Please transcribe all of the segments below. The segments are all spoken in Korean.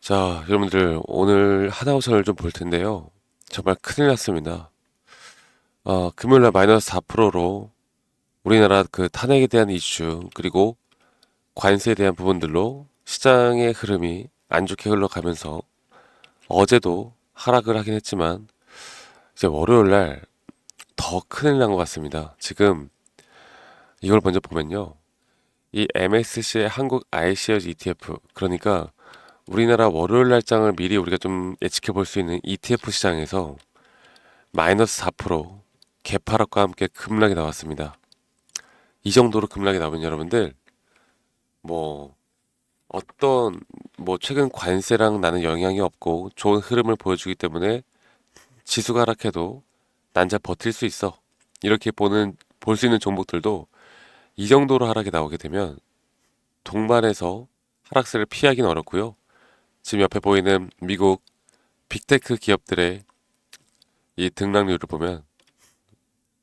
자, 여러분들 오늘 하나호선을 좀 볼 텐데요. 정말 큰일 났습니다. 금요일날 마이너스 4%로 우리나라 그 탄핵에 대한 이슈 그리고 관세에 대한 부분들로 시장의 흐름이 안 좋게 흘러가면서 어제도 하락을 하긴 했지만 이제 월요일날 더 큰일 난 것 같습니다. 지금 이걸 먼저 보면요. 이 MSCI 한국 iShares ETF 그러니까 우리나라 월요일 날장을 미리 우리가 좀 예측해 볼 수 있는 ETF 시장에서 마이너스 4% 개파락과 함께 급락이 나왔습니다. 이 정도로 급락이 나오면 여러분들 뭐 어떤 뭐 최근 관세랑 나는 영향이 없고 좋은 흐름을 보여주기 때문에 지수가 하락해도 난 잘 버틸 수 있어. 이렇게 볼 수 있는 종목들도 이 정도로 하락이 나오게 되면 동반해서 하락세를 피하기는 어렵고요. 지금 옆에 보이는 미국 빅테크 기업들의 이 등락률을 보면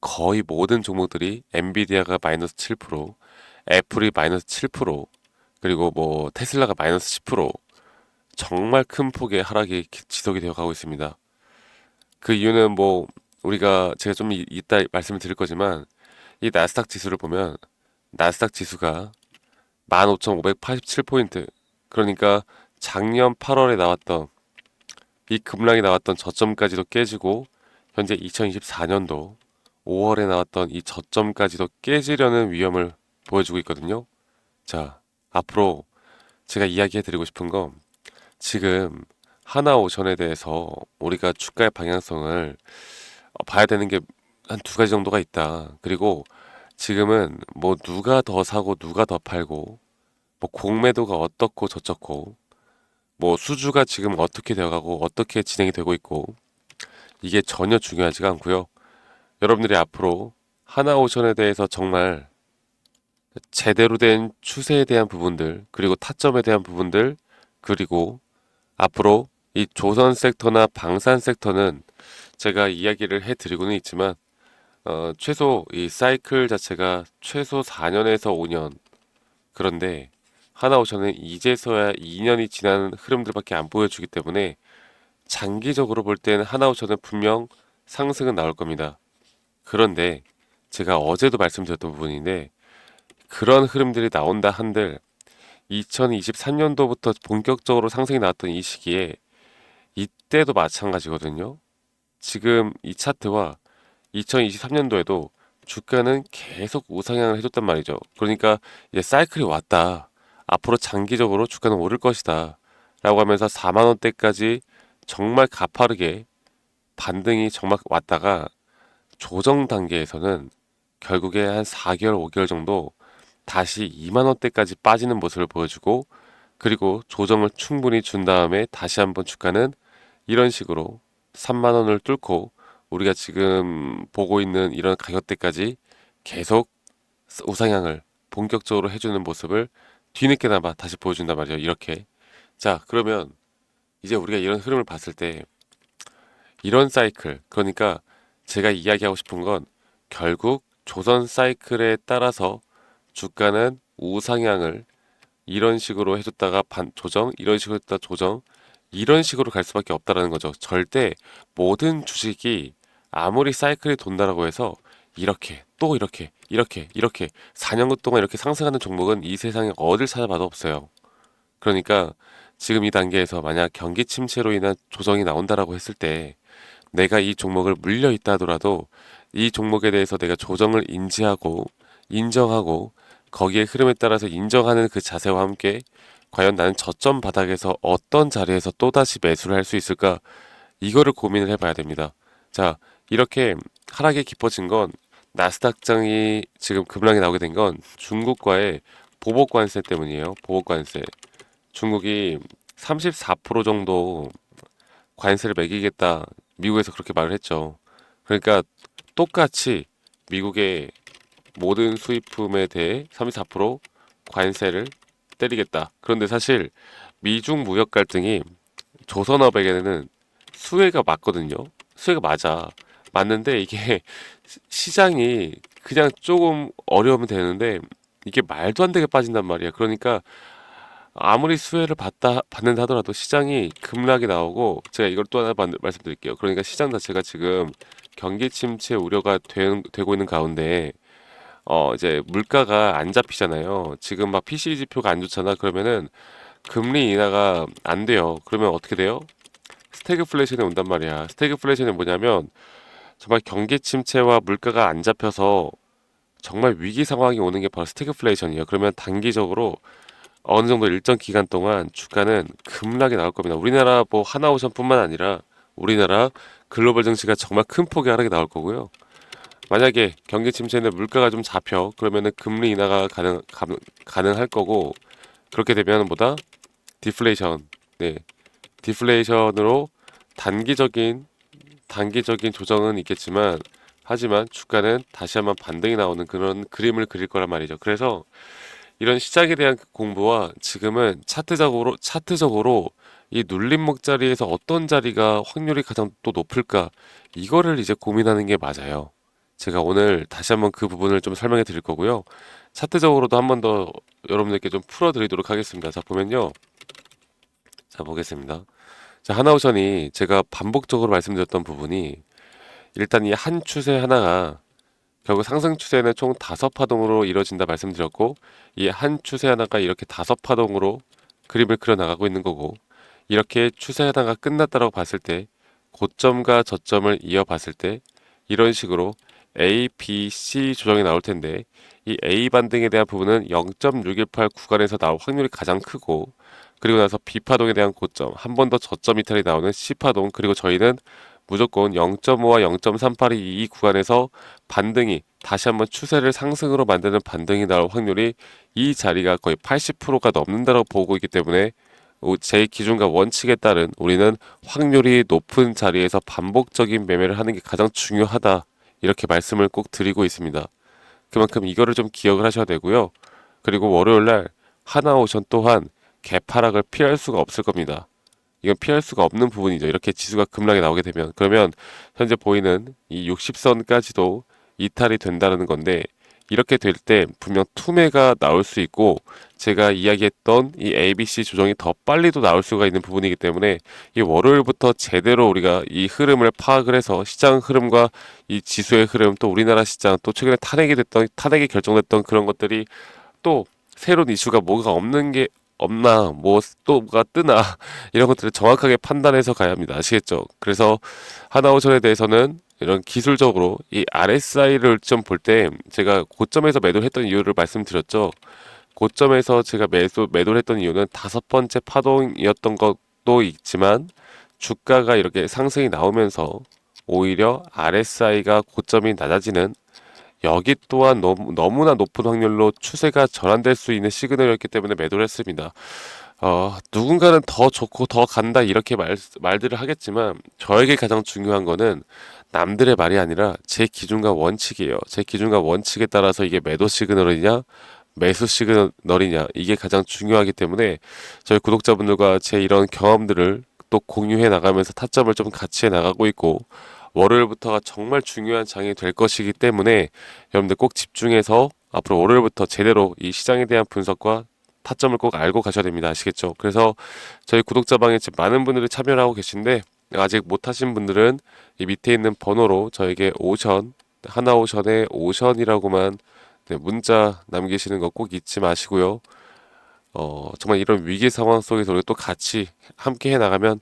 거의 모든 종목들이 엔비디아가 마이너스 7%, 애플이 마이너스 7%, 그리고 뭐 테슬라가 마이너스 10% 정말 큰 폭의 하락이 지속이 되어 가고 있습니다. 그 이유는 뭐 우리가 제가 좀 이따 말씀을 드릴 거지만 이 나스닥 지수를 보면 나스닥 지수가 15,587포인트 그러니까 작년 8월에 나왔던 이 급락이 나왔던 저점까지도 깨지고 현재 2024년도 5월에 나왔던 이 저점까지도 깨지려는 위험을 보여주고 있거든요. 자, 앞으로 제가 이야기해 드리고 싶은 건 지금 하나오션에 대해서 우리가 주가의 방향성을 봐야 되는 게 한 두 가지 정도가 있다. 그리고 지금은 뭐 누가 더 사고 누가 더 팔고 뭐 공매도가 어떻고 저쩌고 뭐 수주가 지금 어떻게 되어가고 어떻게 진행이 되고 있고 이게 전혀 중요하지가 않고요. 여러분들이 앞으로 하나오션에 대해서 정말 제대로 된 추세에 대한 부분들, 그리고 타점에 대한 부분들, 그리고 앞으로 이 조선 섹터나 방산 섹터는 제가 이야기를 해드리고는 있지만, 최소 이 사이클 자체가 최소 4년에서 5년. 그런데 하나오션은 이제서야 2년이 지난 흐름들밖에 안 보여주기 때문에 장기적으로 볼 때는 하나오션은 분명 상승은 나올 겁니다. 그런데 제가 어제도 말씀드렸던 부분인데 그런 흐름들이 나온다 한들 2023년도부터 본격적으로 상승이 나왔던 이 시기에 이때도 마찬가지거든요. 지금 이 차트와 2023년도에도 주가는 계속 우상향을 해줬단 말이죠. 그러니까 이제 사이클이 왔다. 앞으로 장기적으로 주가는 오를 것이다. 라고 하면서 4만 원대까지 정말 가파르게 반등이 정말 왔다가 조정 단계에서는 결국에 한 4개월, 5개월 정도 다시 2만 원대까지 빠지는 모습을 보여주고 그리고 조정을 충분히 준 다음에 다시 한번 주가는 이런 식으로 3만 원을 뚫고 우리가 지금 보고 있는 이런 가격대까지 계속 우상향을 본격적으로 해주는 모습을 뒤늦게나마 다시 보여준단 말이에요. 이렇게. 자, 그러면 이제 우리가 이런 흐름을 봤을 때 이런 사이클, 그러니까 제가 이야기하고 싶은 건 결국 조선 사이클에 따라서 주가는 우상향을 이런 식으로 해줬다가 반 조정, 이런 식으로 했다 조정, 이런 식으로 갈 수밖에 없다라는 거죠. 절대 모든 주식이 아무리 사이클이 돈다라고 해서 이렇게 또 이렇게 4년간 동안 이렇게 상승하는 종목은 이 세상에 어딜 찾아봐도 없어요. 그러니까 지금 이 단계에서 만약 경기 침체로 인한 조정이 나온다라고 했을 때 내가 이 종목을 물려 있다 하더라도 이 종목에 대해서 내가 조정을 인지하고 인정하고 거기에 흐름에 따라서 인정하는 그 자세와 함께 과연 나는 저점 바닥에서 어떤 자리에서 또다시 매수를 할 수 있을까 이거를 고민을 해봐야 됩니다. 자, 이렇게 하락이 깊어진 건 나스닥장이 지금 급락이 나오게 된 건 중국과의 보복 관세 때문이에요. 보복 관세. 중국이 34% 정도 관세를 매기겠다. 미국에서 그렇게 말을 했죠. 그러니까 똑같이 미국의 모든 수입품에 대해 34% 관세를 때리겠다. 그런데 사실 미중 무역 갈등이 조선업에게는 수혜가 맞거든요. 수혜가 맞아. 맞는데 이게 시장이 그냥 조금 어려우면 되는데 이게 말도 안 되게 빠진단 말이야. 그러니까 아무리 수혜를 받는다 하더라도 시장이 급락이 나오고, 제가 이걸 또 하나 말씀드릴게요. 그러니까 시장 자체가 지금 경기 침체 우려가 되고 있는 가운데, 이제 물가가 안 잡히잖아요. 지금 막 PCE 지표가 안 좋잖아. 그러면은 금리 인하가 안 돼요. 그러면 어떻게 돼요? 스태그플레이션이 온단 말이야. 스태그플레이션이 뭐냐면 정말 경기 침체와 물가가 안 잡혀서 정말 위기 상황이 오는 게 바로 스태그플레이션이에요. 그러면 단기적으로 어느 정도 일정 기간 동안 주가는 급락이 나올 겁니다. 우리나라 뭐 하나오션뿐만 아니라 우리나라 글로벌 증시가 정말 큰 폭의 하락이 나올 거고요. 만약에 경기 침체인데 물가가 좀 잡혀 그러면은 금리 인하가 가능할 거고, 그렇게 되면 뭐다? 디플레이션. 네. 디플레이션으로 단기적인 단기적인 조정은 있겠지만, 하지만 주가는 다시 한번 반등이 나오는 그런 그림을 그릴 거란 말이죠. 그래서 이런 시장에 대한 공부와 지금은 차트적으로 이 눌림목 자리에서 어떤 자리가 확률이 가장 또 높을까, 이거를 이제 고민하는 게 맞아요. 제가 오늘 다시 한번 그 부분을 좀 설명해 드릴 거고요. 차트적으로도 한번 더 여러분들께 좀 풀어 드리도록 하겠습니다. 자, 보면요. 자, 보겠습니다. 자, 하나오션이 제가 반복적으로 말씀드렸던 부분이, 일단 이 한 추세 하나가 결국 상승 추세는 총 다섯 파동으로 이루어진다 말씀드렸고, 이 한 추세 하나가 이렇게 다섯 파동으로 그림을 그려 나가고 있는 거고, 이렇게 추세 하나가 끝났다고 봤을 때 고점과 저점을 이어 봤을 때 이런 식으로 A, B, C 조정이 나올 텐데, 이 A 반등에 대한 부분은 0.618 구간에서 나올 확률이 가장 크고, 그리고 나서 B 파동에 대한 고점, 한 번 더 저점 이탈이 나오는 C 파동, 그리고 저희는 무조건 0.5와 0.382 이 구간에서 반등이 다시 한번 추세를 상승으로 만드는 반등이 나올 확률이, 이 자리가 거의 80%가 넘는다고 보고 있기 때문에 제 기준과 원칙에 따른 우리는 확률이 높은 자리에서 반복적인 매매를 하는 게 가장 중요하다, 이렇게 말씀을 꼭 드리고 있습니다. 그만큼 이거를 좀 기억을 하셔야 되고요. 그리고 월요일날 하나오션 또한 개파락을 피할 수가 없을 겁니다. 이건 피할 수가 없는 부분이죠. 이렇게 지수가 급락이 나오게 되면, 그러면 현재 보이는 이 60선까지도 이탈이 된다는 건데, 이렇게 될 때 분명 투매가 나올 수 있고, 제가 이야기했던 이 ABC 조정이 더 빨리도 나올 수가 있는 부분이기 때문에, 이 월요일부터 제대로 우리가 이 흐름을 파악을 해서 시장 흐름과 이 지수의 흐름, 또 우리나라 시장, 또 최근에 탄핵이 결정됐던 그런 것들이, 또 새로운 이슈가 뭐가 없는 게 없나, 뭐 또 뭐가 뜨나 이런 것들을 정확하게 판단해서 가야 합니다. 아시겠죠? 그래서 하나오션에 대해서는 이런 기술적으로 이 RSI를 좀 볼 때, 제가 고점에서 매도를 했던 이유를 말씀드렸죠. 고점에서 제가 매도를 했던 이유는 다섯 번째 파동이었던 것도 있지만, 주가가 이렇게 상승이 나오면서 오히려 RSI가 고점이 낮아지는, 여기 또한 너무나 높은 확률로 추세가 전환될 수 있는 시그널이었기 때문에 매도를 했습니다. 누군가는 더 좋고 더 간다 이렇게 말들을 하겠지만, 저에게 가장 중요한 거는 남들의 말이 아니라 제 기준과 원칙이에요. 제 기준과 원칙에 따라서 이게 매도 시그널이냐 매수 시그널이냐, 이게 가장 중요하기 때문에 저희 구독자분들과 제 이런 경험들을 또 공유해 나가면서 타점을 좀 같이 해 나가고 있고, 월요일부터가 정말 중요한 장이 될 것이기 때문에 여러분들 꼭 집중해서 앞으로 월요일부터 제대로 이 시장에 대한 분석과 타점을 꼭 알고 가셔야 됩니다. 아시겠죠? 그래서 저희 구독자방에 지금 많은 분들이 참여를 하고 계신데, 아직 못하신 분들은 이 밑에 있는 번호로 저에게 오션, 하나오션의 오션이라고만, 네, 문자 남기시는 거 꼭 잊지 마시고요. 정말 이런 위기 상황 속에서 우리가 또 같이 함께 해 나가면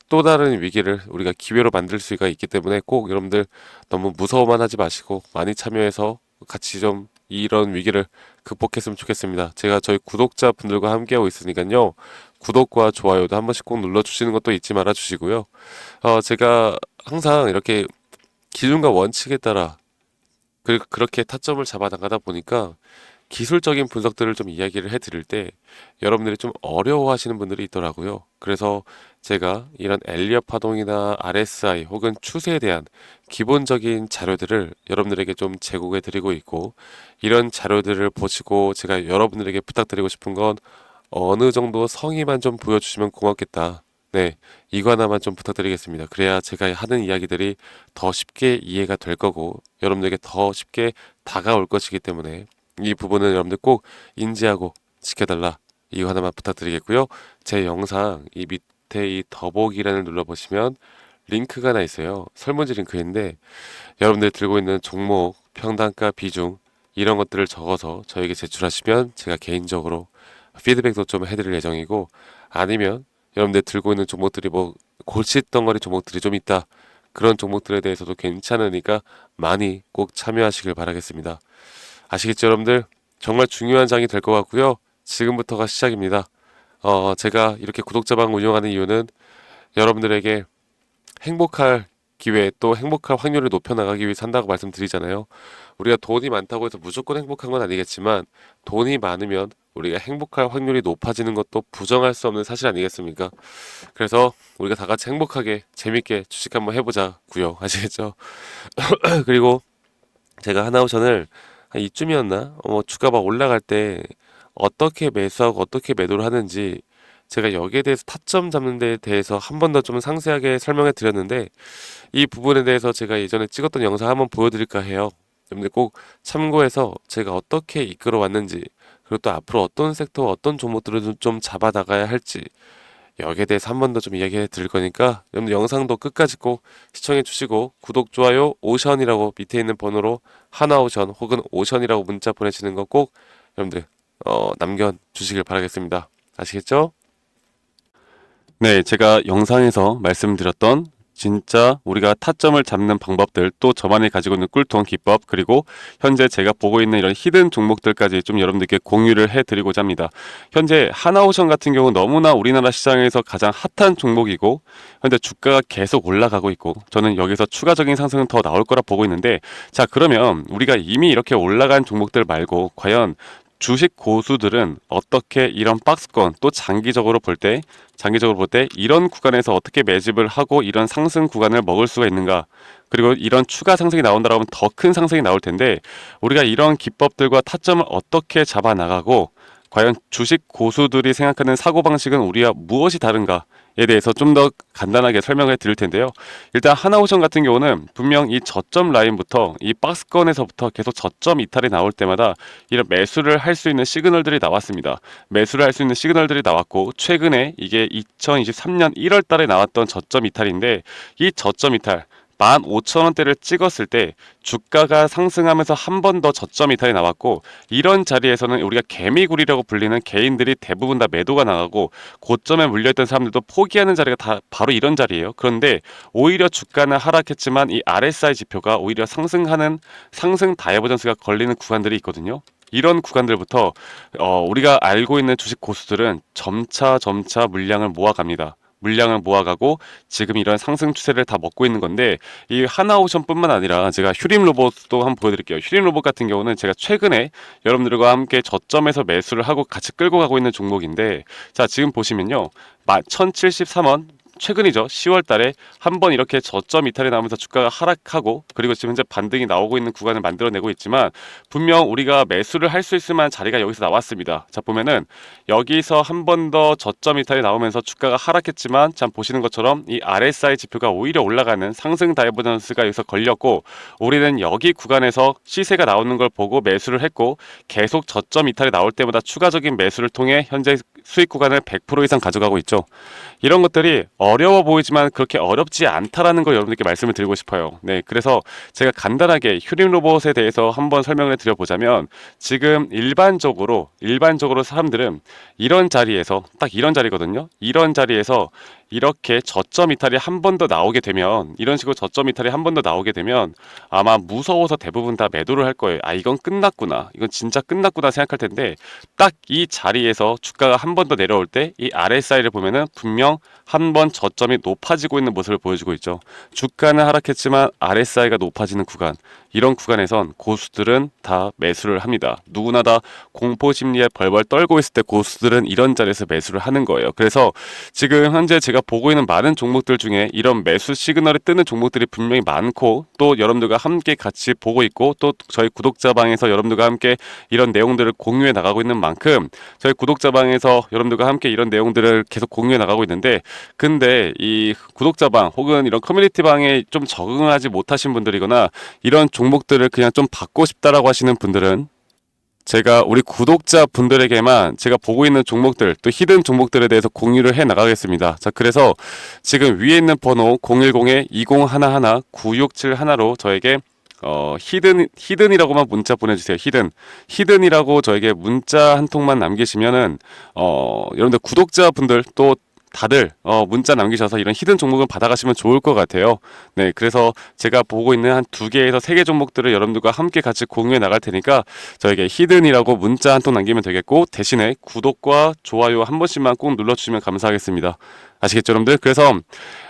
또 다른 위기를 우리가 기회로 만들 수가 있기 때문에, 꼭 여러분들 너무 무서워만 하지 마시고 많이 참여해서 같이 좀 이런 위기를 극복했으면 좋겠습니다. 제가 저희 구독자분들과 함께하고 있으니까요. 구독과 좋아요도 한 번씩 꼭 눌러주시는 것도 잊지 말아 주시고요. 제가 항상 이렇게 기준과 원칙에 따라 그렇게 타점을 잡아 나가다 보니까, 기술적인 분석들을 좀 이야기를 해드릴 때 여러분들이 좀 어려워하시는 분들이 있더라고요. 그래서 제가 이런 엘리엇 파동이나 RSI 혹은 추세에 대한 기본적인 자료들을 여러분들에게 좀 제공해 드리고 있고, 이런 자료들을 보시고 제가 여러분들에게 부탁드리고 싶은 건, 어느 정도 성의만 좀 보여주시면 고맙겠다. 네, 이거 하나만 좀 부탁드리겠습니다. 그래야 제가 하는 이야기들이 더 쉽게 이해가 될 거고 여러분들에게 더 쉽게 다가올 것이기 때문에, 이 부분은 여러분들 꼭 인지하고 지켜달라, 이거 하나만 부탁드리겠고요. 제 영상 이 밑에 이 더보기란을 눌러보시면 링크가 하나 있어요. 설문지 링크인데 여러분들 들고 있는 종목, 평단가, 비중 이런 것들을 적어서 저에게 제출하시면 제가 개인적으로 피드백도 좀 해드릴 예정이고, 아니면 여러분들 들고 있는 종목들이 뭐 골칫덩어리 종목들이 좀 있다, 그런 종목들에 대해서도 괜찮으니까 많이 꼭 참여하시길 바라겠습니다. 아시겠죠, 여러분들? 정말 중요한 장이 될 것 같고요. 지금부터가 시작입니다. 제가 이렇게 구독자방 운영하는 이유는 여러분들에게 행복할 기회, 또 행복할 확률을 높여나가기 위해서 한다고 말씀드리잖아요. 우리가 돈이 많다고 해서 무조건 행복한 건 아니겠지만, 돈이 많으면 우리가 행복할 확률이 높아지는 것도 부정할 수 없는 사실 아니겠습니까? 그래서 우리가 다 같이 행복하게 재밌게 주식 한번 해보자고요. 아시겠죠? 그리고 제가 하나오션을 한 이쯤이었나? 주가 막 올라갈 때 어떻게 매수하고 어떻게 매도를 하는지 제가 여기에 대해서 타점 잡는 데 대해서 한 번 더 좀 상세하게 설명해 드렸는데, 이 부분에 대해서 제가 예전에 찍었던 영상 한번 보여드릴까 해요. 여러분들 꼭 참고해서 제가 어떻게 이끌어 왔는지, 그리고 또 앞으로 어떤 섹터, 어떤 종목들을 좀 잡아 나가야 할지, 여기에 대해서 한 번 더 좀 이야기해 드릴 거니까 여러분들 영상도 끝까지 꼭 시청해 주시고, 구독, 좋아요, 오션이라고 밑에 있는 번호로 하나오션 혹은 오션이라고 문자 보내시는 거 꼭 여러분들 남겨주시길 바라겠습니다. 아시겠죠? 네, 제가 영상에서 말씀드렸던 진짜 우리가 타점을 잡는 방법들, 또 저만이 가지고 있는 꿀통 기법, 그리고 현재 제가 보고 있는 이런 히든 종목들까지 좀 여러분들께 공유를 해드리고자 합니다. 현재 하나오션 같은 경우 너무나 우리나라 시장에서 가장 핫한 종목이고, 현재 주가가 계속 올라가고 있고, 저는 여기서 추가적인 상승은 더 나올 거라 보고 있는데, 자, 그러면 우리가 이미 이렇게 올라간 종목들 말고 과연 주식 고수들은 어떻게 이런 박스권, 또 장기적으로 볼 때 이런 구간에서 어떻게 매집을 하고 이런 상승 구간을 먹을 수가 있는가? 그리고 이런 추가 상승이 나온다고 하면 더 큰 상승이 나올 텐데, 우리가 이런 기법들과 타점을 어떻게 잡아 나가고, 과연 주식 고수들이 생각하는 사고방식은 우리와 무엇이 다른가에 대해서 좀 더 간단하게 설명해 드릴 텐데요. 일단 하나오션 같은 경우는 분명 이 저점 라인부터 이 박스권에서부터 계속 저점 이탈이 나올 때마다 이런 매수를 할 수 있는 시그널들이 나왔습니다. 매수를 할 수 있는 시그널들이 나왔고, 최근에 이게 2023년 1월 달에 나왔던 저점 이탈인데, 이 저점 이탈 15,000원대를 찍었을 때 주가가 상승하면서 한 번 더 저점 이탈이 나왔고, 이런 자리에서는 우리가 개미굴이라고 불리는 개인들이 대부분 다 매도가 나가고, 고점에 물려있던 사람들도 포기하는 자리가 다 바로 이런 자리예요. 그런데 오히려 주가는 하락했지만 이 RSI 지표가 오히려 상승하는 상승 다이버전스가 걸리는 구간들이 있거든요. 이런 구간들부터 우리가 알고 있는 주식 고수들은 점차 물량을 모아갑니다. 물량을 모아가고 지금 이런 상승 추세를 다 먹고 있는 건데, 이 하나오션뿐만 아니라 제가 휴림 로봇도 한번 보여드릴게요. 휴림 로봇 같은 경우는 제가 최근에 여러분들과 함께 저점에서 매수를 하고 같이 끌고 가고 있는 종목인데, 자, 지금 보시면요, 1073원, 최근이죠. 10월 달에 한번 이렇게 저점 이탈이 나오면서 주가가 하락하고, 그리고 지금 현재 반등이 나오고 있는 구간을 만들어내고 있지만, 분명 우리가 매수를 할 수 있을 만한 자리가 여기서 나왔습니다. 자, 보면은 여기서 한 번 더 저점 이탈이 나오면서 주가가 하락했지만, 참 보시는 것처럼 이 RSI 지표가 오히려 올라가는 상승 다이버전스가 여기서 걸렸고, 우리는 여기 구간에서 시세가 나오는 걸 보고 매수를 했고, 계속 저점 이탈이 나올 때마다 추가적인 매수를 통해 현재 수익 구간을 100% 이상 가져가고 있죠. 이런 것들이 어려워 보이지만 그렇게 어렵지 않다라는 걸 여러분들께 말씀을 드리고 싶어요. 네, 그래서 제가 간단하게 휴림 로봇에 대해서 한번 설명을 드려보자면, 지금 일반적으로 사람들은 이런 자리에서, 딱 이런 자리거든요. 이런 자리에서 이렇게 저점 이탈이 한 번 더 나오게 되면, 이런 식으로 저점 이탈이 한 번 더 나오게 되면 아마 무서워서 대부분 다 매도를 할 거예요. 아, 이건 끝났구나, 이건 진짜 끝났구나 생각할 텐데, 딱 이 자리에서 주가가 한 번 더 내려올 때 이 RSI를 보면은 분명 한 번 저점이 높아지고 있는 모습을 보여주고 있죠. 주가는 하락했지만 RSI가 높아지는 구간, 이런 구간에선 고수들은 다 매수를 합니다. 누구나 다 공포 심리에 벌벌 떨고 있을 때 고수들은 이런 자리에서 매수를 하는 거예요. 그래서 지금 현재 제가 보고 있는 많은 종목들 중에 이런 매수 시그널이 뜨는 종목들이 분명히 많고, 또 여러분들과 함께 같이 보고 있고, 또 저희 구독자방에서 여러분들과 함께 이런 내용들을 공유해 나가고 있는 만큼, 저희 구독자방에서 여러분들과 함께 이런 내용들을 계속 공유해 나가고 있는데, 근데 이 구독자방 혹은 이런 커뮤니티방에 좀 적응하지 못하신 분들이거나, 이런 종목들을 그냥 좀 받고 싶다라고 하시는 분들은 제가 우리 구독자 분들에게만 제가 보고 있는 종목들 또 히든 종목들에 대해서 공유를 해 나가겠습니다. 자, 그래서 지금 위에 있는 번호 010-2011-9671로 저에게 히든이라고만 문자 보내주세요. 히든이라고 저에게 문자 한 통만 남기시면은 여러분들 구독자분들 또 다들 문자 남기셔서 이런 히든 종목을 받아가시면 좋을 것 같아요. 네, 그래서 제가 보고 있는 한 2개에서 3개 종목들을 여러분들과 함께 같이 공유해 나갈 테니까 저에게 히든이라고 문자 한 통 남기면 되겠고, 대신에 구독과 좋아요 한 번씩만 꼭 눌러주시면 감사하겠습니다. 아시겠죠, 여러분들? 그래서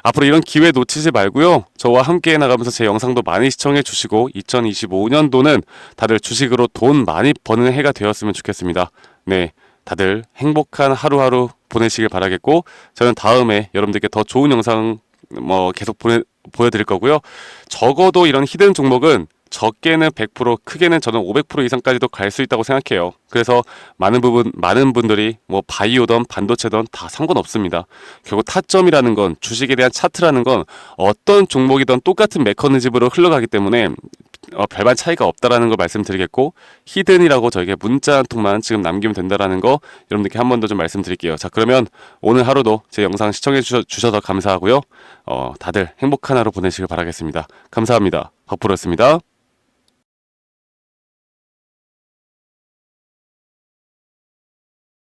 앞으로 이런 기회 놓치지 말고요. 저와 함께 나가면서 제 영상도 많이 시청해 주시고 2025년도는 다들 주식으로 돈 많이 버는 해가 되었으면 좋겠습니다. 네, 다들 행복한 하루하루 보내시길 바라겠고, 저는 다음에 여러분들께 더 좋은 영상 계속 보여드릴 거고요. 적어도 이런 히든 종목은 적게는 100%, 크게는 저는 500% 이상까지도 갈 수 있다고 생각해요. 그래서 많은 분들이 뭐 바이오던 반도체던 다 상관없습니다. 결국 타점이라는 건, 주식에 대한 차트라는 건 어떤 종목이든 똑같은 메커니즘으로 흘러가기 때문에 별반 차이가 없다라는 걸 말씀드리겠고, 히든이라고 저에게 문자 한 통만 지금 남기면 된다라는 거 여러분들께 한 번 더 좀 말씀드릴게요. 자, 그러면 오늘 하루도 제 영상 시청해 주셔서 감사하고요. 다들 행복한 하루 보내시길 바라겠습니다. 감사합니다. 박프로였습니다.